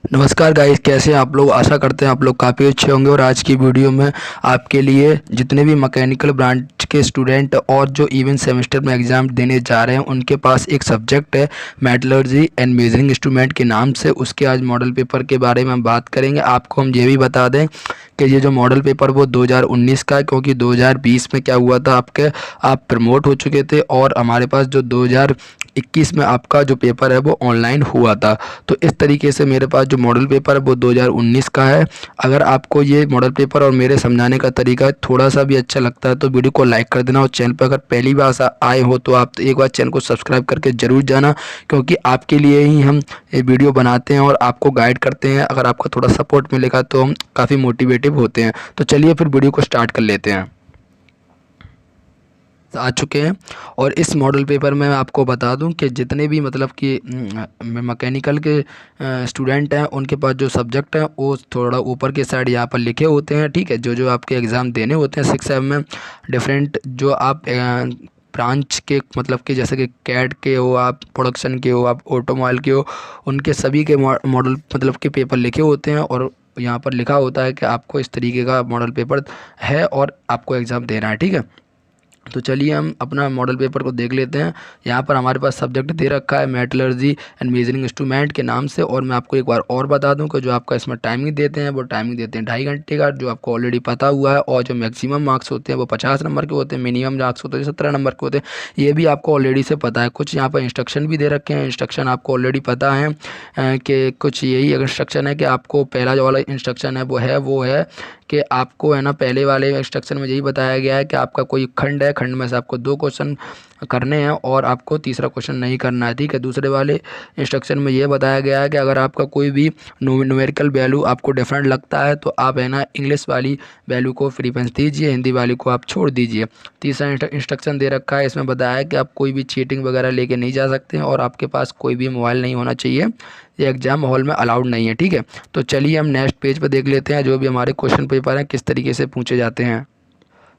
नमस्कार गाइस, कैसे हैं आप लोग। आशा करते हैं आप लोग काफ़ी अच्छे होंगे। और आज की वीडियो में आपके लिए जितने भी मैकेनिकल ब्रांच के स्टूडेंट और जो इवन सेमेस्टर में एग्ज़ाम देने जा रहे हैं उनके पास एक सब्जेक्ट है मेटलर्जी एंड मेजरिंग इंस्ट्रूमेंट के नाम से। उसके आज मॉडल पेपर के बारे में हम बात करेंगे। आपको हम ये भी बता दें कि ये जो मॉडल पेपर वो 2019 का है, क्योंकि 2020 में क्या हुआ था आप प्रमोट हो चुके थे और हमारे पास जो 2021 में आपका जो पेपर है वो ऑनलाइन हुआ था। तो इस तरीके से मेरे पास जो मॉडल पेपर है वो 2019 का है। अगर आपको ये मॉडल पेपर और मेरे समझाने का तरीका थोड़ा सा भी अच्छा लगता है तो वीडियो को लाइक कर देना, और चैनल पर अगर पहली बार आए हो तो आप एक बार चैनल को सब्सक्राइब करके ज़रूर जाना, क्योंकि आपके लिए ही हम ये वीडियो बनाते हैं और आपको गाइड करते हैं। अगर आपका थोड़ा सपोर्ट मिलेगा तो हम काफ़ी मोटिवेटिव होते हैं। तो चलिए फिर वीडियो को स्टार्ट कर लेते हैं। आ चुके हैं। और इस मॉडल पेपर में मैं आपको बता दूं कि जितने भी मतलब कि मैकेनिकल के स्टूडेंट हैं उनके पास जो सब्जेक्ट हैं वो थोड़ा ऊपर के साइड यहाँ पर लिखे होते हैं। ठीक है, जो जो आपके एग्ज़ाम देने होते हैं 6 सेम में, डिफरेंट जो आप ब्रांच के मतलब कि जैसे कि कैड के हो, आप प्रोडक्शन के हो, आप ऑटोमोबाइल के हो, उनके सभी के मॉडल मतलब के पेपर लिखे होते हैं। और यहाँ पर लिखा होता है कि आपको इस तरीके का मॉडल पेपर है और आपको एग्ज़ाम देना है। ठीक है, तो चलिए हम अपना मॉडल पेपर को देख लेते हैं। यहाँ पर हमारे पास सब्जेक्ट दे रखा है मेटलर्जी एंड मेजरिंग इंस्ट्रूमेंट के नाम से। और मैं आपको एक बार और बता दूं कि जो आपका इसमें टाइमिंग देते हैं वो टाइमिंग देते हैं 2.5 घंटे का, जो आपको ऑलरेडी पता हुआ है। और जो मैक्सिमम मार्क्स होते हैं वो 50 नंबर के होते हैं, मिनिमम मार्क्स होते हैं 17 नंबर के होते हैं। ये भी आपको ऑलरेडी से पता है। कुछ यहाँ पर इंस्ट्रक्शन भी दे रखे हैं। इंस्ट्रक्शन आपको ऑलरेडी पता है कि कुछ यही इंस्ट्रक्शन है कि आपको पहला जो वाला इंस्ट्रक्शन है वो है कि आपको है ना, पहले वाले इंस्ट्रक्शन में यही बताया गया है कि आपका कोई खंड है, खंड में से आपको 2 क्वेश्चन करने हैं और आपको तीसरा क्वेश्चन नहीं करना है। ठीक है, दूसरे वाले इंस्ट्रक्शन में ये बताया गया है कि अगर आपका कोई भी न्यूमेरिकल वैल्यू आपको डिफरेंट लगता है तो आप है ना इंग्लिश वाली वैल्यू को प्रीफरेंस दीजिए, हिंदी वाली को आप छोड़ दीजिए। तीसरा इंस्ट्रक्शन दे रखा है, इसमें बताया है कि आप कोई भी चीटिंग वगैरह लेके नहीं जा सकते हैं और आपके पास कोई भी मोबाइल नहीं होना चाहिए। ये एग्ज़ाम हॉल में अलाउड नहीं है। ठीक है, तो चलिए हम नेक्स्ट पेज पर देख लेते हैं जो भी हमारे क्वेश्चन पेपर हैं किस तरीके से पूछे जाते हैं।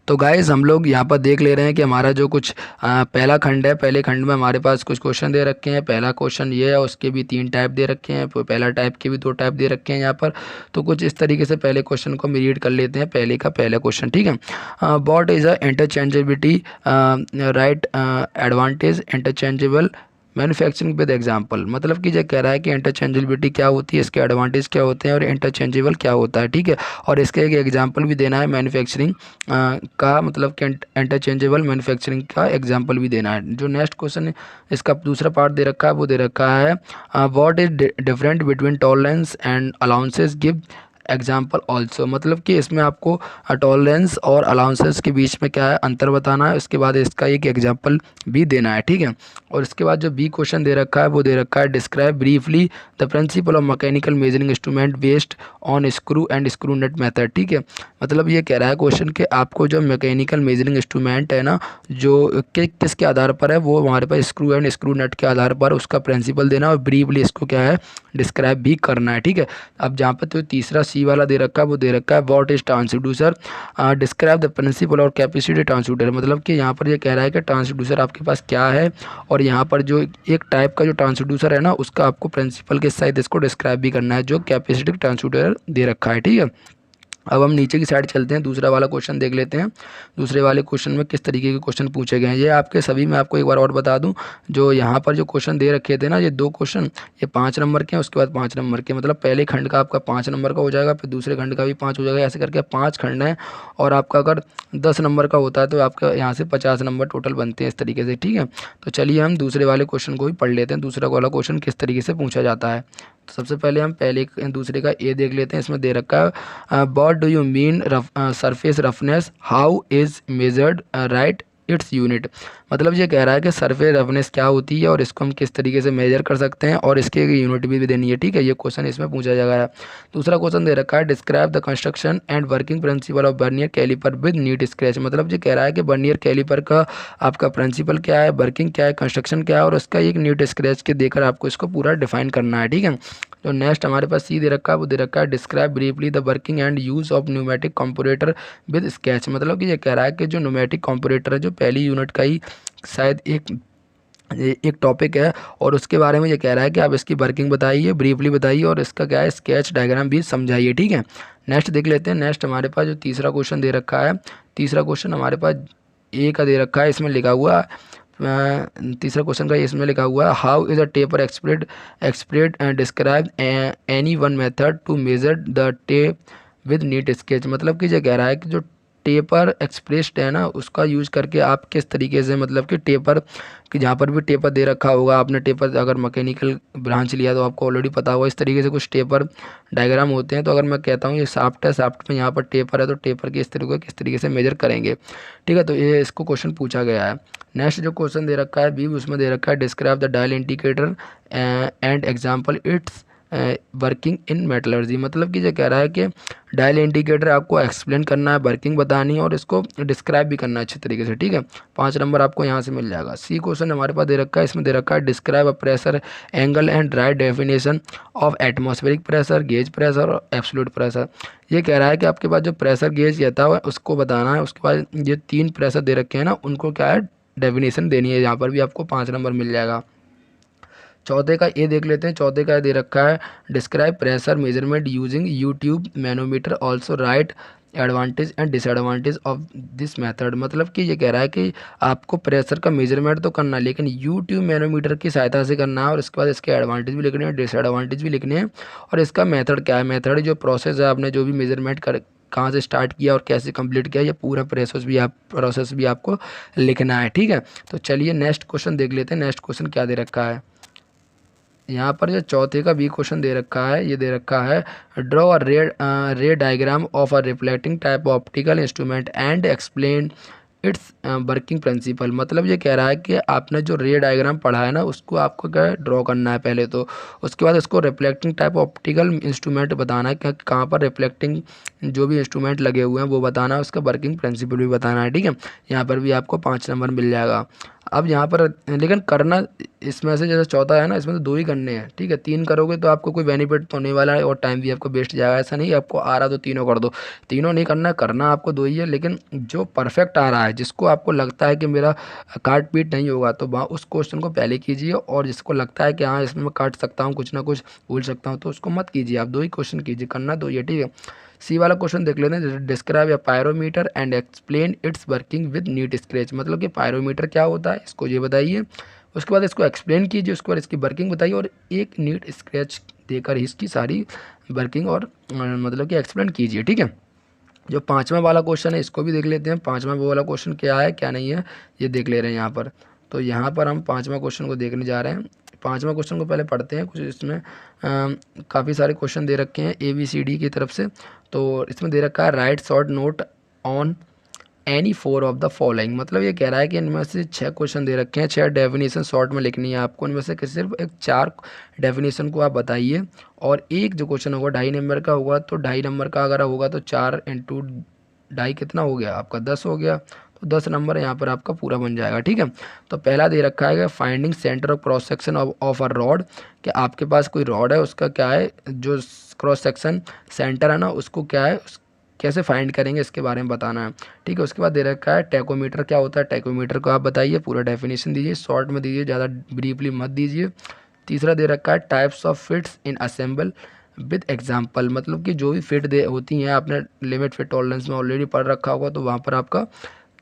तो गाइस हम लोग यहाँ पर देख ले रहे हैं कि हमारा जो कुछ पहला खंड है, पहले खंड में हमारे पास कुछ क्वेश्चन दे रखे हैं। पहला क्वेश्चन ये है, उसके भी 3 टाइप दे रखे हैं, पहला टाइप के भी 2 टाइप दे रखे हैं यहाँ पर। तो कुछ इस तरीके से पहले क्वेश्चन को हम रीड कर लेते हैं। पहले का पहला क्वेश्चन, ठीक है। What is a interchangeability right advantage interchangeable manufacturing with example. मतलब कि ये कह रहा है कि इंटरचेंजेबिलिटी क्या होती है, इसके एडवांटेज क्या होते हैं और इंटरचेंजेबल क्या होता है। ठीक है, और इसका एक एग्जांपल भी देना है मैन्युफैक्चरिंग का, मतलब कि इंटरचेंजेबल मैन्युफैक्चरिंग का एग्जांपल भी देना है। जो नेक्स्ट क्वेश्चन इसका दूसरा पार्ट दे रखा है वो दे रखा है what is different between tolerance and allowances give example also. मतलब कि इसमें आपको टॉलरेंस और अलाउंसेस के बीच में क्या है अंतर बताना है, उसके बाद इसका एक एग्जाम्पल भी देना है। ठीक है, और इसके बाद जो बी क्वेश्चन दे रखा है वो दे रखा है describe briefly the principle of mechanical measuring instrument based on screw and screw nut method. ठीक है, मतलब ये कह रहा है क्वेश्चन कि आपको जो मैकेनिकल मेजरिंग इंस्ट्रूमेंट है ना, जो किसके आधार पर है, वो हमारे पास स्क्रू एंड स्क्रू नट के आधार पर उसका प्रिंसिपल देना और ब्रीफली इसको क्या है डिस्क्राइब भी करना है। ठीक है, अब जहाँ पर तो तीसरा सी वाला दे रखा है वो दे रखा है what is transducer describe the principle और कैपेसिटी ट्रांसड्यूसर। मतलब कि यहाँ पर ये कह रहा है कि ट्रांसड्यूसर आपके पास क्या है और यहाँ पर जो एक टाइप का जो ट्रांसड्यूसर है ना उसका आपको प्रिंसिपल के साथ इसको डिस्क्राइब भी करना है, जो कैपेसिटी ट्रांसड्यूसर दे रखा है। ठीक है, अब हम नीचे की साइड चलते हैं, दूसरा वाला क्वेश्चन देख लेते हैं। दूसरे वाले क्वेश्चन में किस तरीके के क्वेश्चन पूछे गए हैं ये आपके सभी में आपको एक बार और बता दूं। जो यहाँ पर जो क्वेश्चन दे रखे थे ना, ये 2 क्वेश्चन ये 5 नंबर के हैं, उसके बाद 5 नंबर के, मतलब पहले खंड का आपका 5 नंबर का हो जाएगा, फिर दूसरे खंड का भी 5 हो जाएगा, ऐसे करके 5 खंड हैं। और आपका अगर 10 नंबर का होता है तो आपका यहाँ से 50 नंबर टोटल बनते हैं इस तरीके से। ठीक है, तो चलिए हम दूसरे वाले क्वेश्चन को भी पढ़ लेते हैं, दूसरा वाला क्वेश्चन किस तरीके से पूछा जाता है। तो सबसे पहले हम पहले दूसरे का ए देख लेते हैं। इसमें दे रखा है what do you mean surface roughness, how is measured right its unit. मतलब ये कह रहा है कि सरफेस रफनेस क्या होती है और इसको हम किस तरीके से मेजर कर सकते हैं और इसके यूनिट भी देनी है। ठीक है, ये क्वेश्चन इसमें पूछा जाएगा। दूसरा क्वेश्चन दे रखा है describe the construction and working principle of vernier caliper with neat scratch. मतलब ये कह रहा है कि बर्नियर कैलिपर का आपका प्रिंसिपल क्या है, वर्किंग क्या है, कंस्ट्रक्शन क्या है और उसका एक नीट स्क्रैच के देकर आपको इसको पूरा डिफाइन करना है। ठीक है, जो नेक्स्ट हमारे पास सी दे रखा है वो दे रखा है describe briefly the working and use of pneumatic comparator with sketch. मतलब कि ये कह रहा है कि जो न्यूमेटिक कंपोरेटर है, जो पहली यूनिट का ही शायद एक ये एक टॉपिक है और उसके बारे में ये कह रहा है कि आप इसकी वर्किंग बताइए, ब्रीफली बताइए और इसका क्या है स्केच डायग्राम भी समझाइए। ठीक है, नेक्स्ट देख लेते हैं। नेक्स्ट हमारे पास जो तीसरा क्वेश्चन दे रखा है, तीसरा क्वेश्चन हमारे पास ए का दे रखा है, इसमें लिखा हुआ तीसरा क्वेश्चन का इसमें लिखा हुआ है how is a taper expressed and describe any one method to measure the tape with neat sketch. मतलब कि ये कह रहा है कि जो टेपर एक्सप्रेस्ड है ना, उसका यूज करके आप किस तरीके से, मतलब कि टेपर कि जहाँ पर भी टेपर दे रखा होगा, आपने टेपर अगर मैकेनिकल ब्रांच लिया तो आपको ऑलरेडी पता होगा, इस तरीके से कुछ टेपर डायग्राम होते हैं। तो अगर मैं कहता हूँ ये शाफ्ट है, शाफ्ट में यहाँ पर टेपर है, तो टेपर की इस तरीके किस तरीके से मेजर करेंगे। ठीक है, तो ये इसको क्वेश्चन पूछा गया है। नेक्स्ट जो क्वेश्चन दे रखा है बी, उसमें दे रखा है describe the dial indicator and example it's working in metallurgy. मतलब कि ये कह रहा है कि डायल इंडिकेटर आपको एक्सप्लेन करना है, वर्किंग बतानी है और इसको डिस्क्राइब भी करना है अच्छे तरीके से। ठीक है, 5 नंबर आपको यहाँ से मिल जाएगा। सी क्वेश्चन हमारे पास दे रखा है, इसमें दे रखा है describe a pressure angle and right definition of atmospheric pressure, gauge pressure और एब्सोल्यूट प्रेशर। ये कह रहा है कि आपके पास जो प्रेशर गेज कहता है उसको बताना है। उसके बाद ये 3 प्रेशर दे रखे हैं ना, उनको क्या है डेफिनेशन देनी है। यहाँ पर भी आपको 5 नंबर मिल जाएगा। चौथे का ये देख लेते हैं। चौथे का दे रखा है describe pressure measurement using U tube manometer also right advantage and disadvantage of this method. मतलब कि ये कह रहा है कि आपको प्रेशर का मेजरमेंट तो करना है लेकिन यूट्यूब मैनोमीटर की सहायता से करना है और उसके बाद इसके एडवांटेज भी लिखने हैं, डिसएडवांटेज भी लिखने हैं और इसका मेथड क्या है, मेथड जो प्रोसेस है, आपने जो भी मेजरमेंट कर कहाँ से स्टार्ट किया और कैसे कंप्लीट किया, ये पूरा प्रोसेस भी आपको लिखना है। ठीक है, तो चलिए नेक्स्ट क्वेश्चन देख लेते हैं। नेक्स्ट क्वेश्चन क्या दे रखा है यहाँ पर, जो चौथे का बी क्वेश्चन दे रखा है, ये दे रखा है ड्रॉ अ रे diagram of a reflecting type optical instrument and explain its working principle. मतलब ये कह रहा है कि आपने जो रे डायग्राम पढ़ा है ना, उसको आपको क्या ड्रॉ करना है पहले तो, उसके बाद इसको रिफ्लेक्टिंग टाइप ऑप्टिकल इंस्ट्रूमेंट बताना है कि कहाँ पर रिफ्लेक्टिंग जो भी इंस्ट्रूमेंट लगे हुए हैं वो बताना है, उसका वर्किंग प्रिंसिपल भी बताना है। ठीक है, यहाँ पर भी आपको 5 नंबर मिल जाएगा। अब यहाँ पर लेकिन करना इसमें से जैसे चौथा है ना, इसमें तो 2 ही करने हैं। ठीक है, 3 करोगे तो आपको कोई बेनिफिट तो होने वाला है और टाइम भी आपको वेस्ट जाएगा। ऐसा नहीं आपको आ रहा तो तीनों कर दो, तीनों नहीं करना, करना आपको 2 ही है। लेकिन जो परफेक्ट आ रहा है, जिसको आपको लगता है कि मेरा काट पीट नहीं होगा, तो वहाँ उस क्वेश्चन को पहले कीजिए और जिसको लगता है कि हाँ इसमें मैं काट सकता हूँ, कुछ ना कुछ भूल सकता हूँ, तो उसको मत कीजिए। आप 2 ही क्वेश्चन कीजिए, करना 2 ही है। ठीक है, सी वाला क्वेश्चन देख लेते हैं। डिस्क्राइब या pyrometer and explain its working with neat scratch. मतलब कि पायरोमीटर क्या होता है, इसको ये बताइए, उसके बाद इसको एक्सप्लेन कीजिए, उसके बाद इसकी वर्किंग बताइए और एक नीट स्क्रैच देकर इसकी सारी वर्किंग और मतलब कि एक्सप्लेन कीजिए। ठीक है, जो 5वां वाला क्वेश्चन है इसको भी देख लेते हैं। 5वां वो वाला क्वेश्चन क्या है क्या नहीं है ये देख ले रहे हैं यहाँ पर। तो यहाँ पर हम 5वां क्वेश्चन को देखने जा रहे हैं। 5वां क्वेश्चन को पहले पढ़ते हैं। कुछ इसमें काफ़ी सारे क्वेश्चन दे रखे हैं ABCD की तरफ से। तो इसमें दे रखा है right short note on any 4 of the following. मतलब ये कह रहा है कि इनमें से 6 क्वेश्चन दे रखे हैं, 6 डेफिनेशन शॉर्ट में लिखनी है आपको। इनमें से सिर्फ एक 4 डेफिनेशन को आप बताइए और एक जो क्वेश्चन होगा 2.5 नंबर का होगा। तो 2.5 नंबर का अगर होगा तो 4 इंटू 2.5 कितना हो गया आपका, 10 हो गया। तो 10 नंबर यहाँ पर आपका पूरा बन जाएगा। ठीक है, तो पहला दे रखा है finding centre of cross section of a rod, कि आपके पास कोई रॉड है, उसका क्या है जो क्रॉस सेक्शन सेंटर है ना, उसको क्या है कैसे फाइंड करेंगे इसके बारे में बताना है। ठीक है, उसके बाद दे रखा है टैकोमीटर क्या होता है, टैकोमीटर को आप बताइए, पूरा डेफिनेशन दीजिए, शॉर्ट में दीजिए, ज़्यादा ब्रीफली मत दीजिए। तीसरा दे रखा है types of fits in assemble with example. मतलब कि जो भी फिट दे होती हैं, आपने लिमिट फिट टॉलरेंस में ऑलरेडी पढ़ रखा होगा, तो वहाँ पर आपका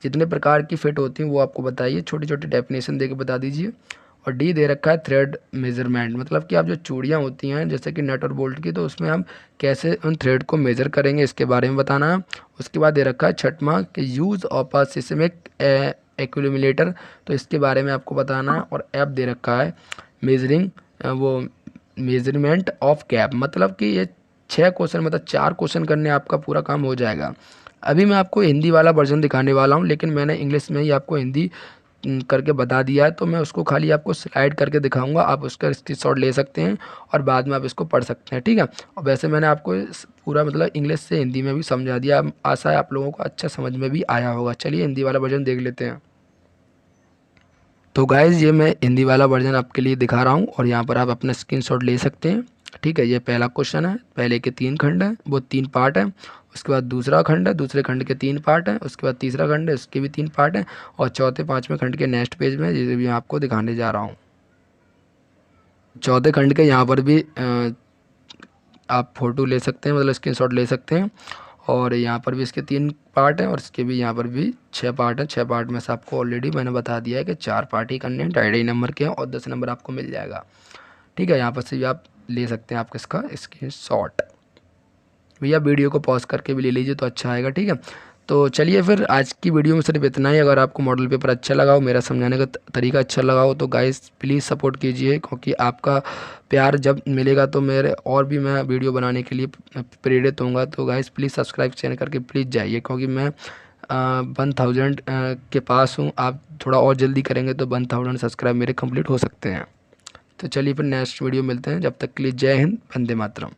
जितने प्रकार की फिट होती हैं वो आपको बताइए, छोटी छोटी डेफिनेशन दे के बता दीजिए। और डी दे रखा है थ्रेड मेजरमेंट। मतलब कि आप जो चूड़ियाँ होती हैं जैसे कि नट और बोल्ट की, तो उसमें हम कैसे उन थ्रेड को मेज़र करेंगे इसके बारे में बताना है। उसके बाद दे रखा है छठवां कि use of a systemic accumulator, तो इसके बारे में आपको बताना है। और ऐप दे रखा है मेजरिंग वो मेजरमेंट ऑफ कैप। मतलब कि ये 6 क्वेश्चन, मतलब 4 क्वेश्चन करने आपका पूरा काम हो जाएगा। अभी मैं आपको हिंदी वाला वर्जन दिखाने वाला हूँ, लेकिन मैंने इंग्लिश में ही आपको हिंदी करके बता दिया है, तो मैं उसको खाली आपको स्लाइड करके दिखाऊंगा, आप उसका स्क्रीनशॉट ले सकते हैं और बाद में आप इसको पढ़ सकते हैं। ठीक है, और वैसे मैंने आपको पूरा मतलब इंग्लिश से हिंदी में भी समझा दिया। आशा है आप लोगों को अच्छा समझ में भी आया होगा। चलिए हिंदी वाला वर्जन देख लेते हैं। तो गाइज़ ये मैं हिंदी वाला वर्जन आपके लिए दिखा रहा हूँ और यहाँ पर आप अपना स्क्रीनशॉट ले सकते हैं। ठीक है, ये पहला क्वेश्चन है, पहले के 3 खंड हैं, वो 3 पार्ट हैं। उसके बाद दूसरा खंड है, दूसरे खंड के 3 पार्ट हैं, उसके बाद तीसरा खंड है, उसके भी 3 पार्ट हैं, और चौथे 5वें खंड के नेक्स्ट पेज में जिसे भी मैं आपको दिखाने जा रहा हूँ। चौथे खंड के यहाँ पर भी आप फ़ोटो ले सकते हैं, मतलब स्क्रीनशॉट ले सकते हैं, और यहाँ पर भी इसके 3 पार्ट हैं और इसके भी यहाँ पर भी 6 पार्ट हैं। 6 पार्ट में से आपको ऑलरेडी मैंने बता दिया है कि 4 पार्ट ही करने हैं, 2.5 नंबर के हैं और 10 नंबर आपको मिल जाएगा। ठीक है, यहाँ पर से भी आप ले सकते हैं आप इसका स्क्रीनशॉट। भैया वीडियो को पॉज करके भी ले लीजिए तो अच्छा आएगा। ठीक है, तो चलिए फिर आज की वीडियो में सिर्फ इतना ही। अगर आपको मॉडल पेपर अच्छा लगा हो, मेरा समझाने का तरीका अच्छा लगा हो, तो गाइस प्लीज़ सपोर्ट कीजिए, क्योंकि आपका प्यार जब मिलेगा तो मेरे और भी मैं वीडियो बनाने के लिए प्रेरित होऊंगा। तो गाइस प्लीज़ सब्सक्राइब चैनल करके प्लीज़ जाइए, क्योंकि मैं 1000 के पास हूँ। आप थोड़ा और जल्दी करेंगे तो 1000 सब्सक्राइब मेरे कंप्लीट हो सकते हैं। तो चलिए फिर नेक्स्ट वीडियो मिलते हैं, जब तक के लिए जय हिंद, वंदे मातरम।